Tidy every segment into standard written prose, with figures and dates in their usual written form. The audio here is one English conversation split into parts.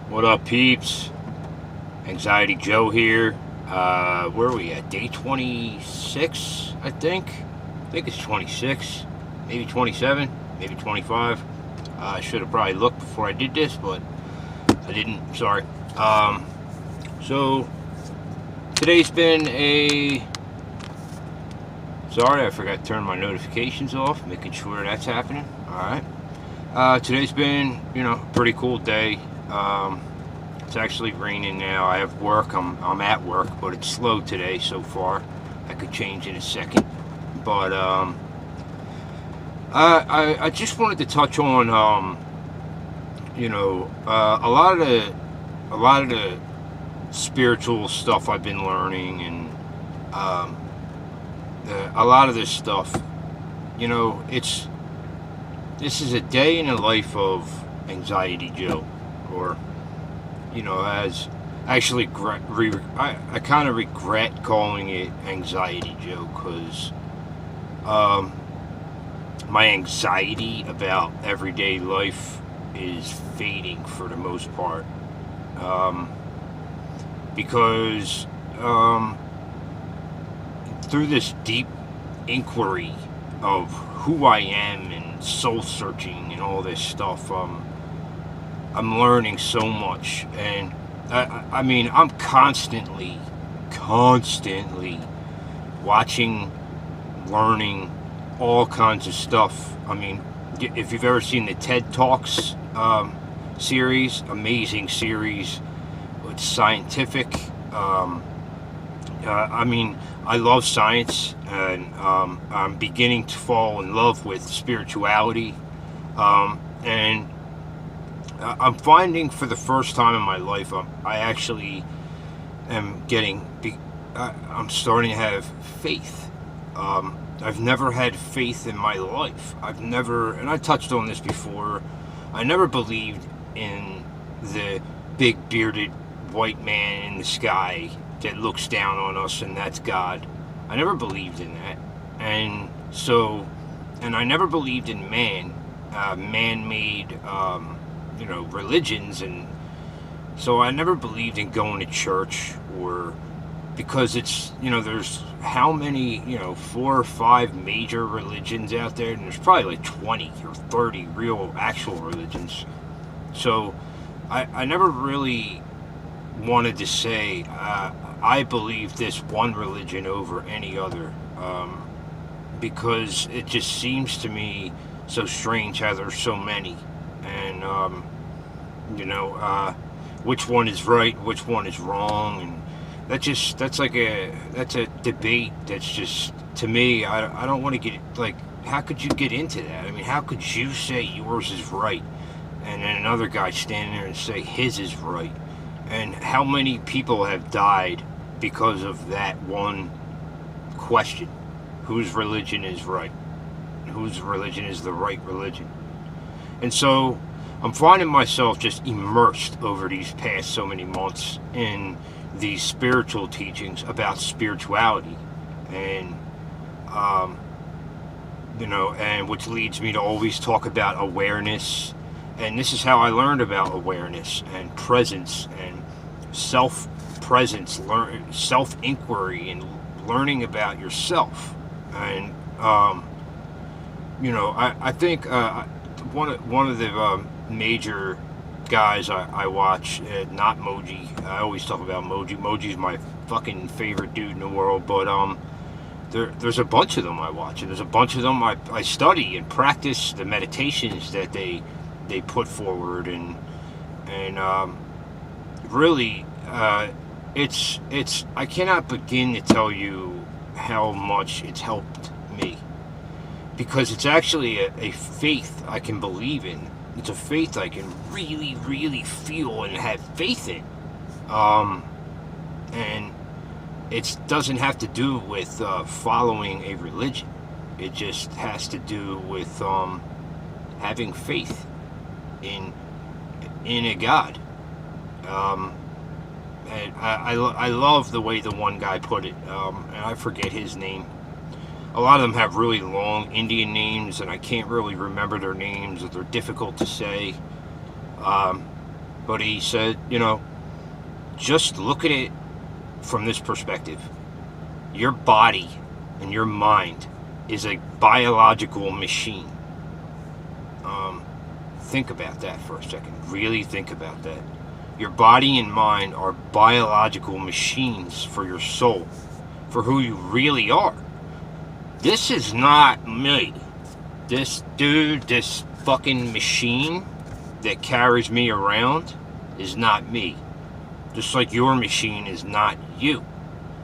What up, peeps? Anxiety Joe here. Where are we at? Day 26, I think. I think it's 26, maybe 27, maybe 25. I should have probably looked before I did this, but I didn't. Sorry. So today's been a. Sorry, I forgot to turn my notifications off, making sure that's happening. All right. Today's been, a pretty cool day. It's actually raining now. I have work. I'm at work, but it's slow today so far. I could change in a second. But I just wanted to touch on a lot of the spiritual stuff I've been learning, and a lot of this stuff. This is a day in the life of Anxiety Joe, or as actually I kind of regret calling it Anxiety Joe, because my anxiety about everyday life is fading for the most part, because through this deep inquiry of who I am and soul searching and all this stuff, I'm learning so much. And I mean, I'm constantly watching, learning all kinds of stuff. I mean, if you've ever seen the TED Talks series, amazing series. It's scientific. I mean, I love science, and I'm beginning to fall in love with spirituality, and I'm finding for the first time in my life, I actually am I'm starting to have faith. I've never had faith in my life. And I touched on this before, I never believed in the big bearded white man in the sky that looks down on us and that's God. I never believed in that. And I never believed in man-made, religions. And so I never believed in going to church, or because it's, there's how many, 4 or 5 major religions out there, and there's probably like 20 or 30 real actual religions. So I never really wanted to say I believe this one religion over any other, because it just seems to me so strange how there's so many, and which one is right, which one is wrong, and that's a debate that's just, to me, I don't want to get, like, how could you get into that? I mean, how could you say yours is right and then another guy stand there and say his is right? And how many people have died because of that one question? Whose religion is right? Whose religion is the right religion? And so I'm finding myself just immersed over these past so many months in these spiritual teachings about spirituality, and and which leads me to always talk about awareness. And this is how I learned about awareness and presence and self-presence, self-inquiry, and learning about yourself. And I think one of the major guys I watch, not Moji. I always talk about Moji. Moji's my fucking favorite dude in the world, but there's a bunch of them I watch, and there's a bunch of them I study and practice the meditations that they put forward, and really, it's I cannot begin to tell you how much it's helped me, because it's actually a faith I can believe in. It's a faith I can really, really feel and have faith in, and it doesn't have to do with following a religion. It just has to do with having faith in a God. And I love the way the one guy put it, and I forget his name. A lot of them have really long Indian names, and I can't really remember their names, or they're difficult to say. But he said, just look at it from this perspective. Your body and your mind is a biological machine. Think about that for a second. Really think about that. Your body and mind are biological machines for your soul, for who you really are. This is not me. This dude, this fucking machine that carries me around is not me. Just like your machine is not you.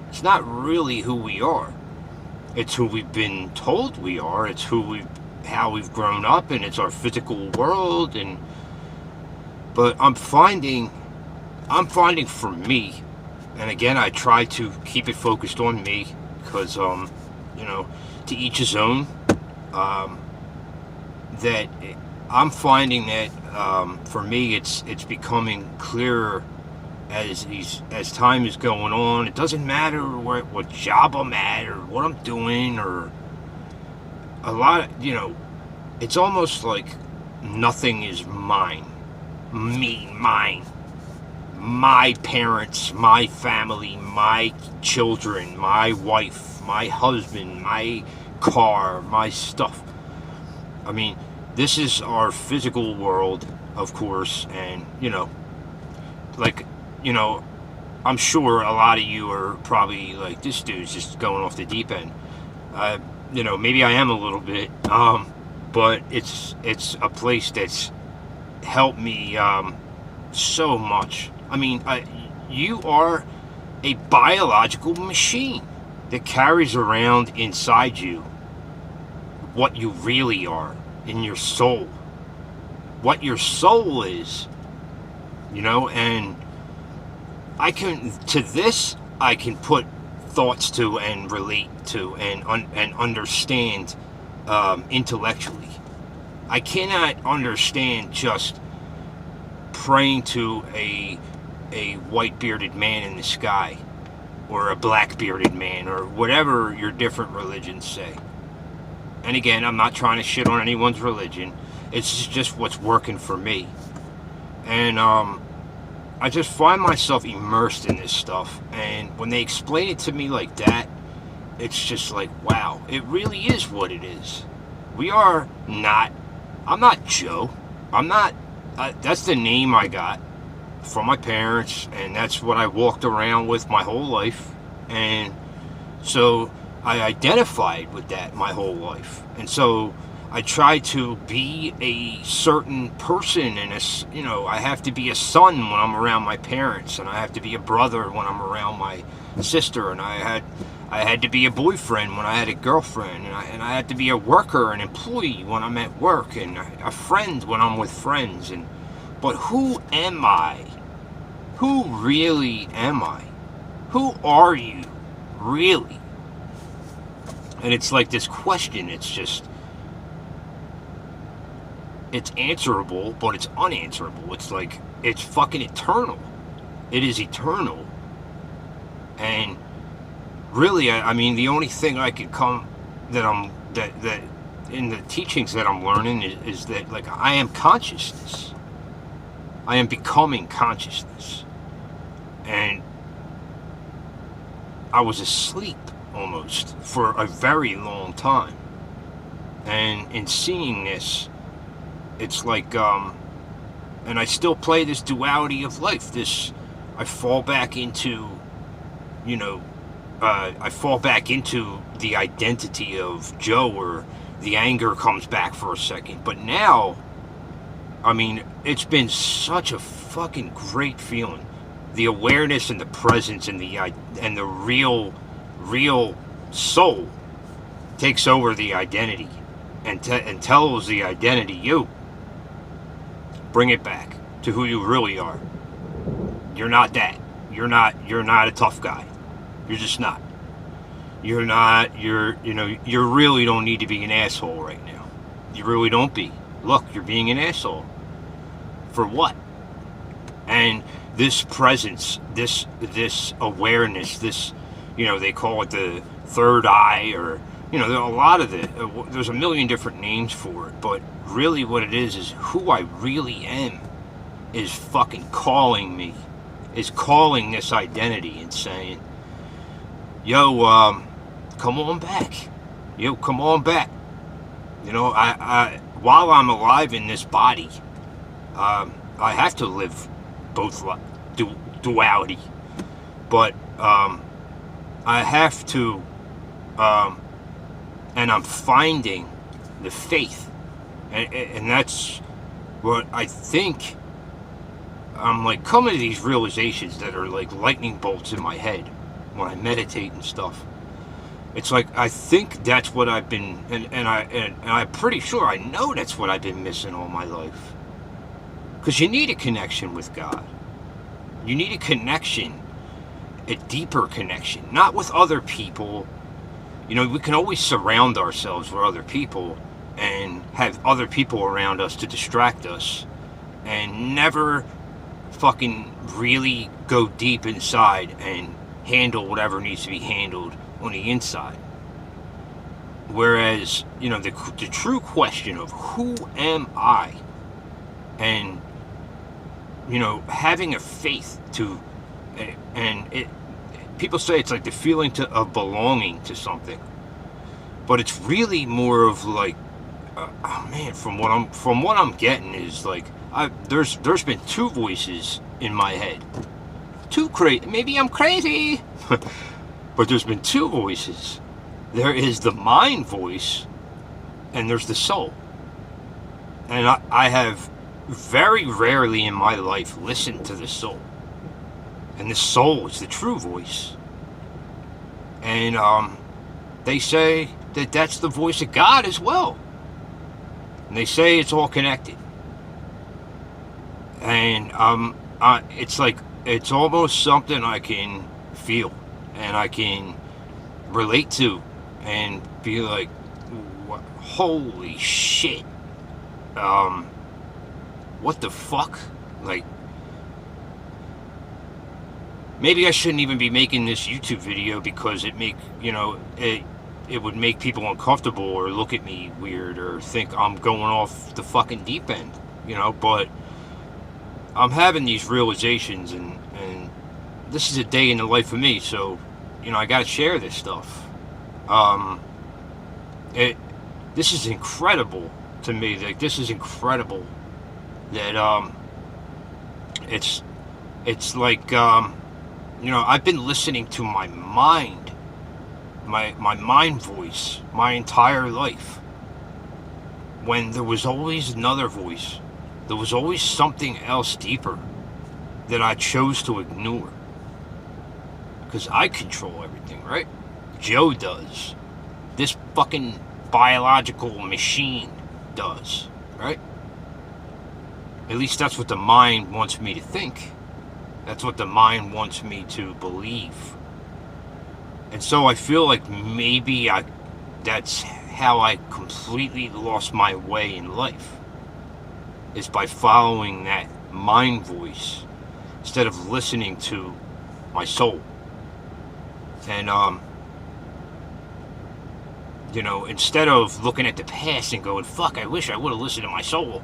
It's not really who we are. It's who we've been told we are. It's how we've grown up, and it's our physical world. But I'm finding for me, and again, I try to keep it focused on me, because to each his own. That I'm finding that for me, it's becoming clearer as time is going on. It doesn't matter what job I'm at or what I'm doing, or a lot of, it's almost like nothing is mine. Me, mine. My parents, my family, my children, my wife, my husband, my car, my stuff. I mean, this is our physical world, of course, and, I'm sure a lot of you are probably like, this dude's just going off the deep end. Maybe I am a little bit, but it's a place that's helped me so much. I mean, you are a biological machine that carries around inside you what you really are in your soul. What your soul is, and I can put thoughts to and relate to and understand intellectually. I cannot understand just praying to a white bearded man in the sky, or a black bearded man, or whatever your different religions say. And again, I'm not trying to shit on anyone's religion. It's just what's working for me. And I just find myself immersed in this stuff. And when they explain it to me like that, it's just like, wow, it really is what it is. I'm not Joe. That's the name I got from my parents, and that's what I walked around with my whole life. And so I identified with that my whole life. And so I try to be a certain person, and I have to be a son when I'm around my parents, and I have to be a brother when I'm around my sister, and I had to be a boyfriend when I had a girlfriend, and I had to be a worker, an employee when I'm at work, and a friend when I'm with friends. But who am I? Who really am I? Who are you, really? And it's like this question, it's answerable, but it's unanswerable. It's like, it's fucking eternal. It is eternal. And really, I mean, the only thing I could that in the teachings that I'm learning is that, like, I am consciousness. I am becoming consciousness. And I was asleep almost for a very long time. And in seeing this, it's like, and I still play this duality of life. I fall back into, I fall back into the identity of Joe, or the anger comes back for a second. But now, I mean, it's been such a fucking great feeling. The awareness and the presence and the real soul takes over the identity and tells the identity, you bring it back to who you really are. You're not that. You're not a tough guy. You're just not. You really don't need to be an asshole right now. You really don't be. Look, you're being an asshole. For what? And this presence, this awareness, this, they call it the third eye, or, there's a million different names for it, but really what it is who I really am. is fucking calling me, is calling this identity and saying, yo, come on back. Yo, come on back. You know, I while I'm alive in this body, I have to live both duality. But I have to, and I'm finding the faith. And that's what I think. I'm like coming to these realizations that are like lightning bolts in my head when I meditate and stuff. It's like I think that's what I've been, and I'm pretty sure I know that's what I've been missing all my life. Because you need a connection with God. You need a connection, a deeper connection, not with other people. You know, we can always surround ourselves with other people and have other people around us to distract us and never fucking really go deep inside and handle whatever needs to be handled on the inside. Whereas, you know, the true question of who am I, and, you know, having a faith to, and it, people say it's like the feeling of belonging to something, but it's really more of like, oh man, from what I'm getting is like, there's been two voices in my head, maybe I'm crazy, but there's been two voices. There is the mind voice, and there's the soul. And I have very rarely in my life listened to the soul, and the soul is the true voice. And they say that that's the voice of God as well. And they say it's all connected. And it's like, it's almost something I can feel and I can relate to and be like, holy shit. What the fuck? Like, maybe I shouldn't even be making this YouTube video because it would make people uncomfortable or look at me weird or think I'm going off the fucking deep end, you know, but I'm having these realizations, and this is a day in the life of me, so, you know, I gotta share this stuff. This is incredible to me. Like, this is incredible that, it's like, you know, I've been listening to my mind, my mind voice, my entire life, when there was always another voice. There was always something else deeper that I chose to ignore. Because I control everything, right? Joe does. This fucking biological machine does, right? At least that's what the mind wants me to think. That's what the mind wants me to believe. And so I feel like maybe that's how I completely lost my way in life. Is by following that mind voice instead of listening to my soul. And, you know, instead of looking at the past and going, fuck, I wish I would have listened to my soul,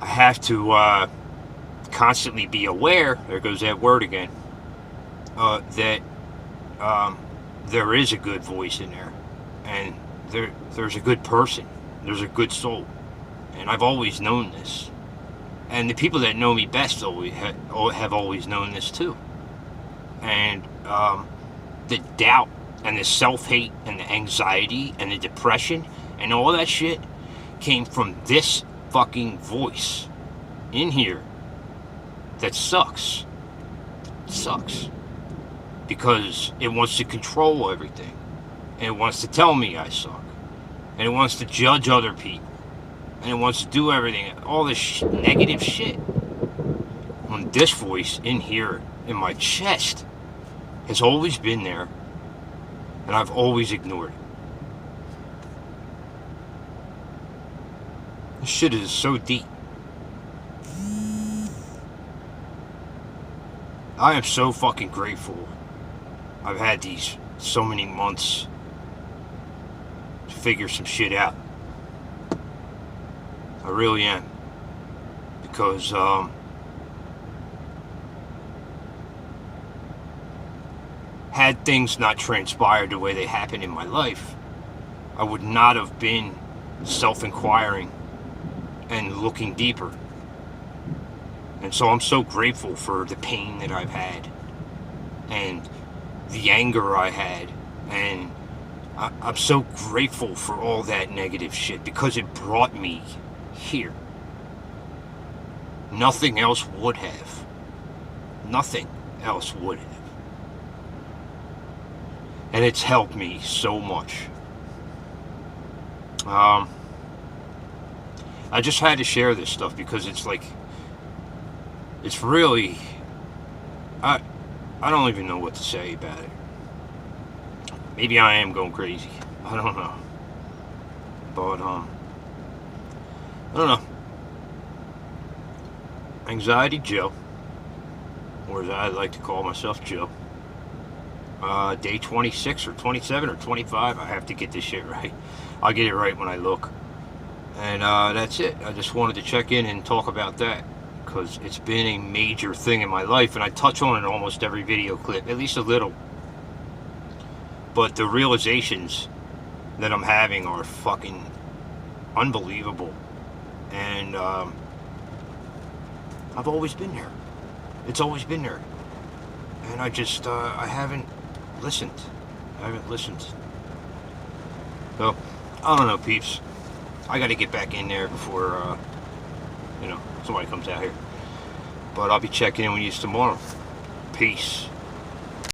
I have to constantly be aware, there goes that word again, that there is a good voice in there, and there's a good person, there's a good soul. And I've always known this. And the people that know me best have always known this too. And the doubt and the self-hate and the anxiety and the depression and all that shit came from this fucking voice in here that sucks. It sucks. Because it wants to control everything. And it wants to tell me I suck. And it wants to judge other people. And it wants to do everything, all this negative shit. When this voice in here, in my chest, has always been there, and I've always ignored it. This shit is so deep. I am so fucking grateful I've had these so many months to figure some shit out. I really am. because had things not transpired the way they happened in my life, I would not have been self-inquiring and looking deeper. And so I'm so grateful for the pain that I've had and the anger I had, and I'm so grateful for all that negative shit because it brought me here. Nothing else would have. Nothing else would have. And it's helped me so much. I just had to share this stuff because it's like, it's really, I don't even know what to say about it. Maybe I am going crazy. I don't know. But, I don't know. Anxiety Joe, or as I like to call myself, Joe. Day 26 or 27 or 25. I have to get this shit right. I'll get it right when I look. And that's it. I just wanted to check in and talk about that, because it's been a major thing in my life, and I touch on it in almost every video clip, at least a little. But the realizations that I'm having are fucking unbelievable. And I've always been there. It's always been there. And I just, I haven't listened. So, I don't know, peeps. I gotta get back in there before, somebody comes out here. But I'll be checking in with you tomorrow. Peace.